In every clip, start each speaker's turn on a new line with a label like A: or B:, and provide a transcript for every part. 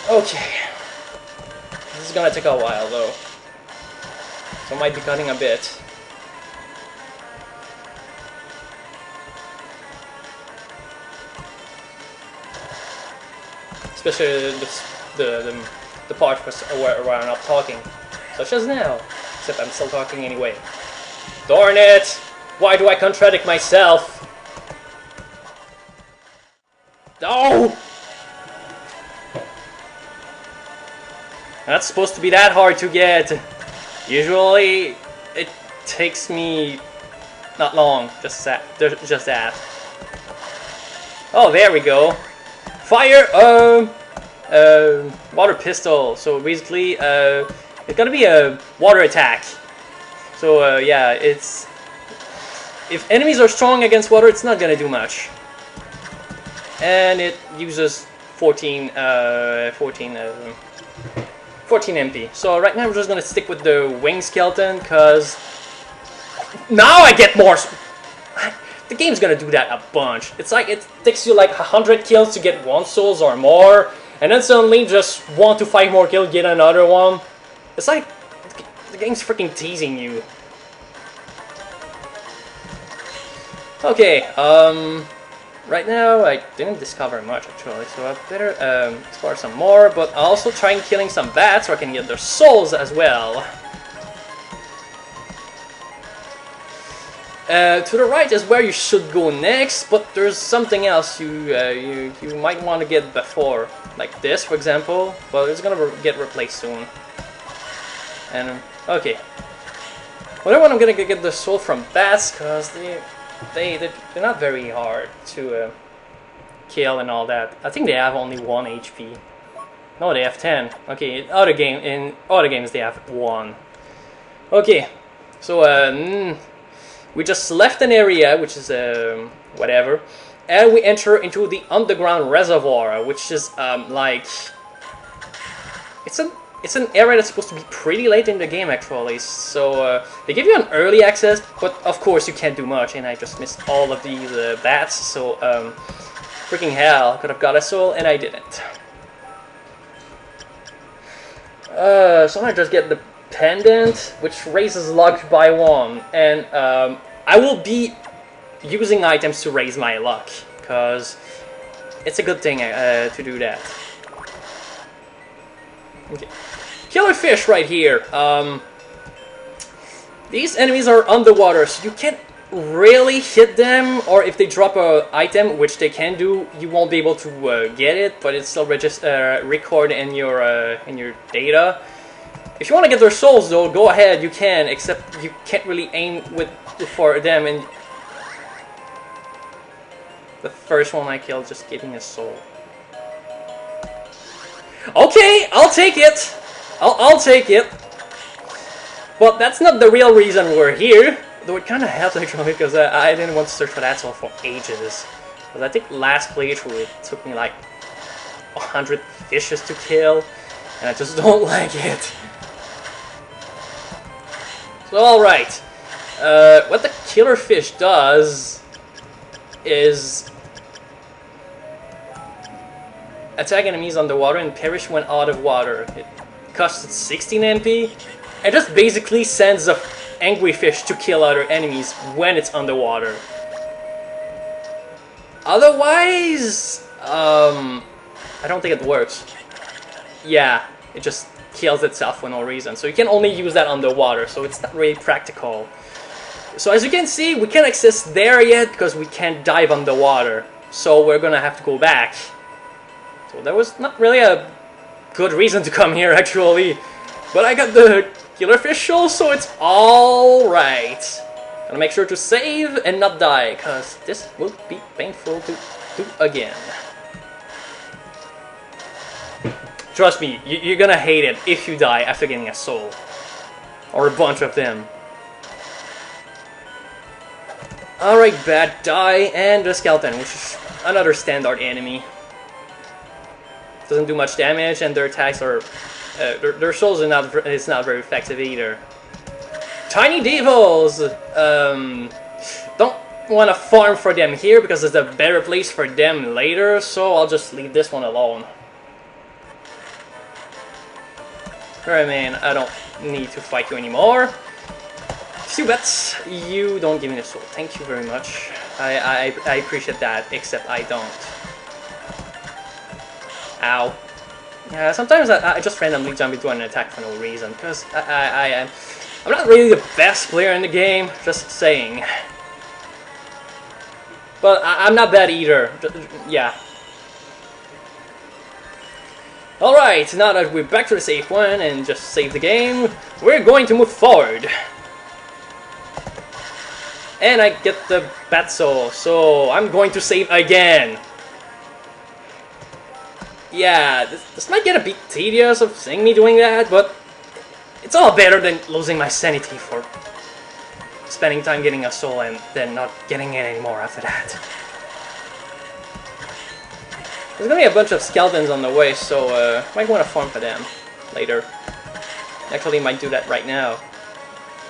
A: Okay. This is gonna take a while though. So I might be cutting a bit. Especially the part where I'm not talking. Such as now. Except I'm still talking anyway. Darn it! Why do I contradict myself? No! That's supposed to be that hard to get. Usually, it takes me not long. Just that. Oh, there we go. Fire. Water pistol. So basically, it's gonna be a water attack. So yeah, it's if enemies are strong against water, it's not gonna do much. And it uses 14 MP. So right now we're just gonna stick with the wing skeleton, cause now I get more. The game's gonna do that a bunch. It's like it takes you like 100 kills to get 1 souls or more, and then suddenly just 1 to 5 more kills, get another one. It's like the game's freaking teasing you. Okay, right now I didn't discover much actually, so I better explore some more, but I'll also try killing some bats so I can get their souls as well. To the right is where you should go next, but there's something else you might want to get before, like this for example, but it's gonna get replaced soon. And okay, whatever, I'm gonna get the soul from bats because they're not very hard to kill and all that. I think they have only 1 HP. No, they have 10. Okay, in other games they have 1. Okay, so we just left an area, which is whatever, and we enter into the underground reservoir, which is like it's an area that's supposed to be pretty late in the game actually. So they give you an early access, but of course you can't do much, and I just missed all of these bats. So freaking hell, I could have got a soul and I didn't. So I just get the pendant, which raises luck by 1, and I will be using items to raise my luck, because it's a good thing to do that. Okay. Killer fish right here. These enemies are underwater, so you can't really hit them, or if they drop an item, which they can do, you won't be able to get it, but it's still record in your data. If you want to get their souls though, go ahead, you can, except you can't really aim for them, and the first one I killed just gave me a soul. Okay, I'll take it! I'll take it! But that's not the real reason we're here, though it kinda helps actually, because I didn't want to search for that soul for ages. Because I think last playthrough it took me like 100 fishes to kill, and I just don't like it. So alright, what the killer fish does is attack enemies underwater and perish when out of water. It costs 16 MP and just basically sends a angry fish to kill other enemies when it's underwater. Otherwise, I don't think it works. Yeah, it just kills itself for no reason. So you can only use that underwater, so it's not really practical. So as you can see, we can't access there yet because we can't dive underwater. So we're gonna have to go back. So there was not really a good reason to come here actually. But I got the killerfish soul, so it's alright. Gotta make sure to save and not die, because this will be painful to do again. Trust me, you're gonna hate it if you die after getting a soul. Or a bunch of them. Alright, bad die, and the skeleton, which is another standard enemy. Doesn't do much damage, and their attacks are... their souls are not very effective either. Tiny devils! Don't want to farm for them here, because there's a better place for them later, so I'll just leave this one alone. Merman, I don't need to fight you anymore. Few bets, you don't give me the soul. Thank you very much. I appreciate that, except I don't. Ow. Yeah, sometimes I just randomly jump into an attack for no reason, because I'm not really the best player in the game, just saying. But I'm not bad either, yeah. Alright, now that we're back to the safe one and just save the game, we're going to move forward. And I get the bat soul, so I'm going to save again. Yeah, this might get a bit tedious of seeing me doing that, but it's all better than losing my sanity for spending time getting a soul and then not getting it anymore after that. There's gonna be a bunch of skeletons on the way, so might want to farm for them later. Actually, might do that right now.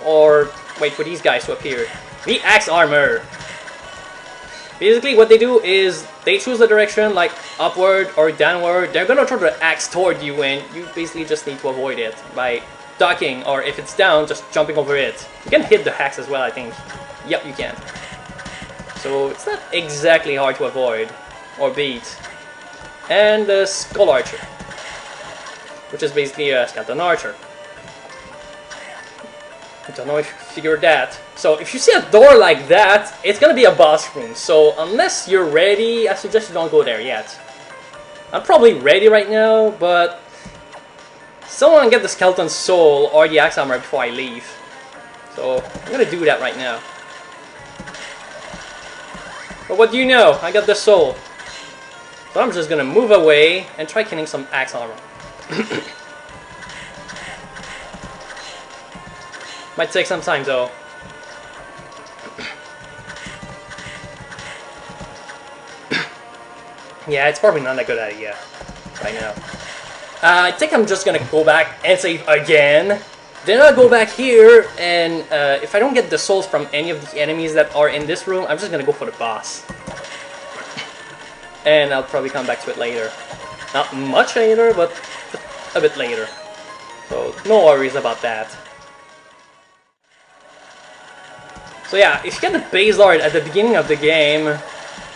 A: Or wait for these guys to appear. The axe armor! Basically, what they do is they choose the direction, like upward or downward. They're gonna throw the axe toward you, and you basically just need to avoid it by ducking, or if it's down, just jumping over it. You can hit the axe as well, I think. Yep, you can. So it's not exactly hard to avoid or beat. And the Skull Archer, which is basically a skeleton archer. I don't know if you figured that. So if you see a door like that, it's gonna be a boss room. So unless you're ready, I suggest you don't go there yet. I'm probably ready right now, but someone get the skeleton soul or the axe armor before I leave. So I'm gonna do that right now. But what do you know? I got the soul. So I'm just gonna move away and try killing some axe armor. Might take some time though. Yeah, it's probably not a good idea right now. I think I'm just gonna go back and save again. Then I'll go back here, and if I don't get the souls from any of the enemies that are in this room, I'm just gonna go for the boss. And I'll probably come back to it later. Not much later, but a bit later. So no worries about that. So yeah, if you get the base lord at the beginning of the game,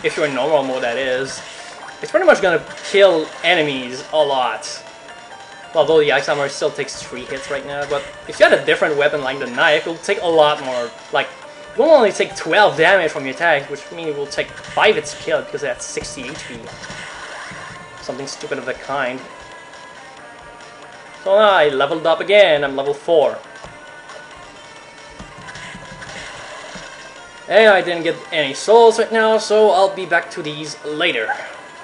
A: if you're in normal mode that is, it's pretty much gonna kill enemies a lot. Although the axe armor still takes 3 hits right now, but if you had a different weapon like the knife, it will take a lot more. Like, it will only take 12 damage from your attack, which means it will take 5 hits to kill because that's 60 HP. Something stupid of the kind. So now I leveled up again, I'm level 4. And I didn't get any souls right now, so I'll be back to these later.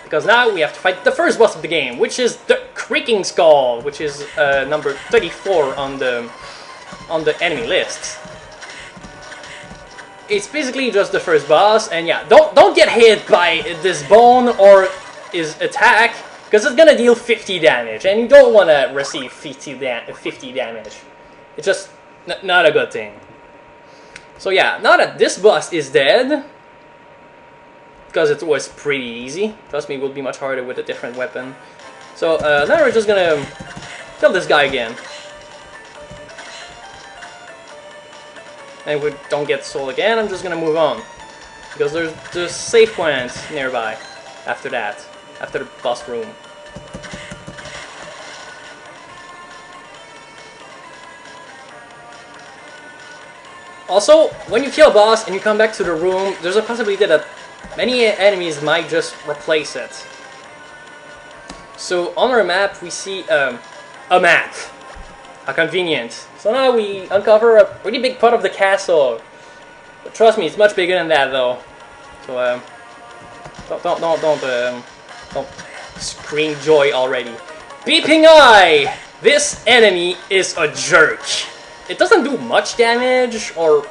A: Because now we have to fight the first boss of the game, which is the Creaking Skull, which is number 34 on the enemy list. It's basically just the first boss, and yeah, don't get hit by this bone or his attack, because it's gonna deal 50 damage, and you don't want to receive 50 damage. It's just not a good thing. So yeah, now that this boss is dead, because it was pretty easy, trust me, it will be much harder with a different weapon. So now we're just gonna kill this guy again. And if we don't get soul again, I'm just gonna move on. Because there's safe points nearby after that, after the boss room. Also, when you kill a boss and you come back to the room, there's a possibility that many enemies might just replace it. So on our map, we see a map. How convenient. So now we uncover a pretty big part of the castle. But trust me, it's much bigger than that though. So don't scream joy already. Beeping Eye! This enemy is a jerk. It doesn't do much damage or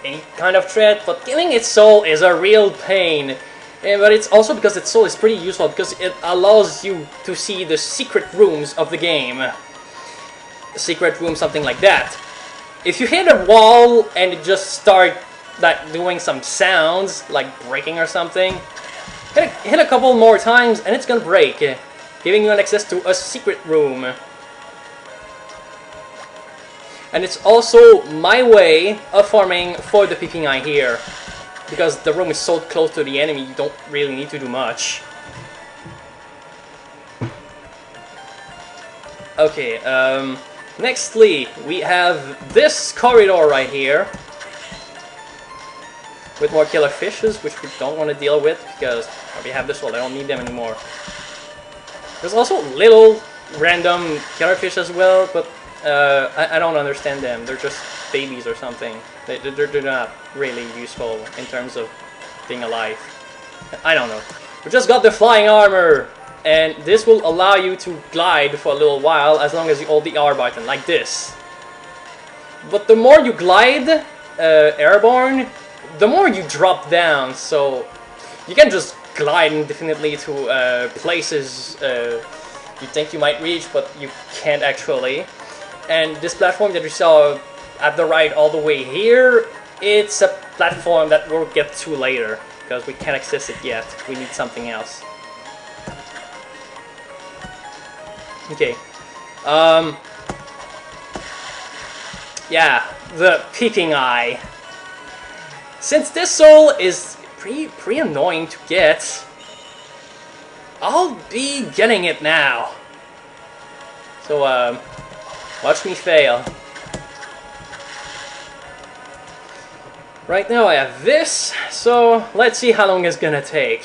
A: any kind of threat, but killing its soul is a real pain. But it's also because its soul is pretty useful because it allows you to see the secret rooms of the game. Secret room, something like that. If you hit a wall and it just start like doing some sounds, like breaking or something, hit a couple more times and it's gonna break, giving you an access to a secret room. And it's also my way of farming for the peeping eye here. Because the room is so close to the enemy, you don't really need to do much. Okay, nextly, we have this corridor right here. With more killer fishes, which we don't want to deal with, because we have this one, I don't need them anymore. There's also little random killer fish as well, but I don't understand them. They're just babies or something. They're not really useful in terms of being alive. I don't know. We just got the flying armor, and this will allow you to glide for a little while as long as you hold the R button, like this. But the more you glide airborne, the more you drop down, so you can just glide indefinitely to places you think you might reach, but you can't actually. And this platform that you saw at the right all the way here, it's a platform that we'll get to later, because we can't access it yet. We need something else. Okay. Yeah, the peeping eye. Since this soul is pretty annoying to get, I'll be getting it now. So, watch me fail. Right now I have this, so let's see how long it's gonna take.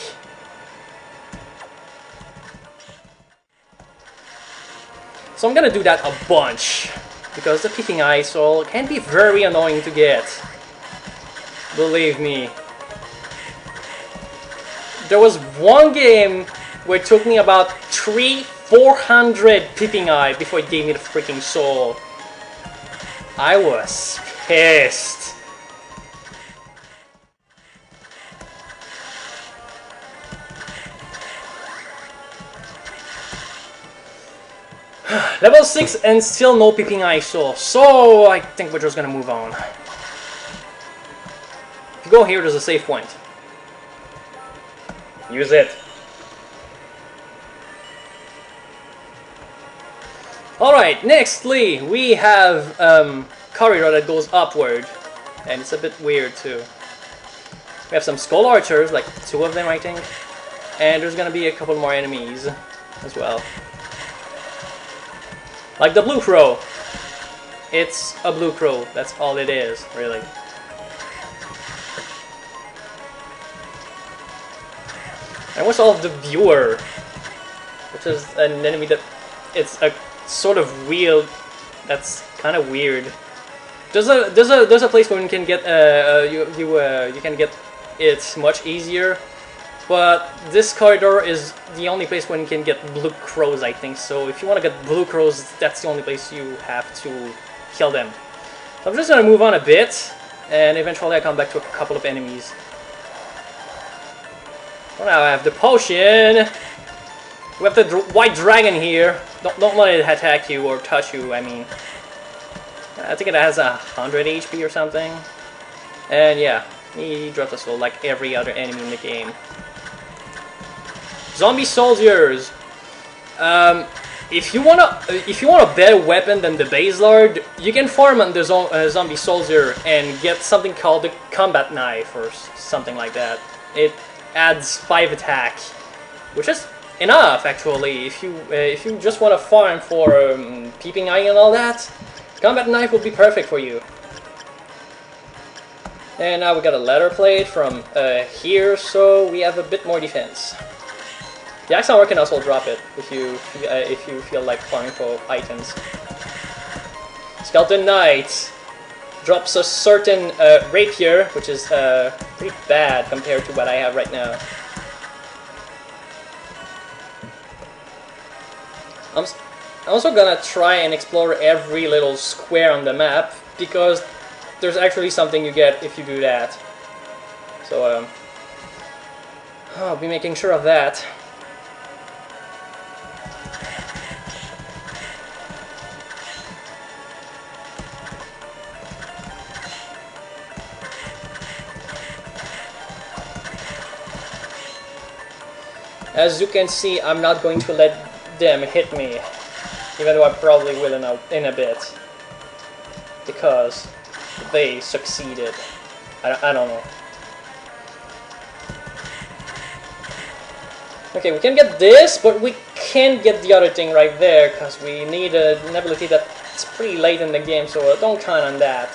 A: So I'm gonna do that a bunch, because the peeping eye soul can be very annoying to get. Believe me. There was one game where it took me about 400 peeping eye before it gave me the freaking soul. I was pissed. Level 6 and still no peeping eye soul, so I think we're just gonna move on. If you go here, there's a save point. Use it. Alright, nextly, we have corridor that goes upward. And it's a bit weird too. We have some skull archers, like 2 of them I think. And there's gonna be a couple more enemies as well. Like the blue crow. It's a blue crow, that's all it is, really. And what's all the viewer, which is an enemy that it's a sort of wheel that's kind of weird. There's a place where you can get you can get it much easier, but this corridor is the only place where you can get blue crows, I think. So if you want to get blue crows, that's the only place you have to kill them. So I'm just gonna move on a bit, and eventually I come back to a couple of enemies. Well, now I have the potion. We have the white dragon here. Don't let it attack you or touch you, I mean. I think it has 100 HP or something. And yeah, he drops a soul like every other enemy in the game. Zombie soldiers. If you want a better weapon than the base lord, you can farm on the zombie soldier and get something called the combat knife or something like that. It adds 5 attack, which is enough actually. If you just want to farm for peeping eye and all that, combat knife will be perfect for you. And now we got a leather plate from here, so we have a bit more defense. The axe armor can also drop it if you feel like farming for items. Skeleton Knight drops a certain rapier, which is pretty bad compared to what I have right now. I'm also gonna try and explore every little square on the map, because there's actually something you get if you do that. So I'll be making sure of that. As you can see, I'm not going to let them hit me, even though I probably will in a bit. because they succeeded. I don't know. Okay, we can get this, but we can't get the other thing right there because we need an ability that's pretty late in the game, so don't count on that.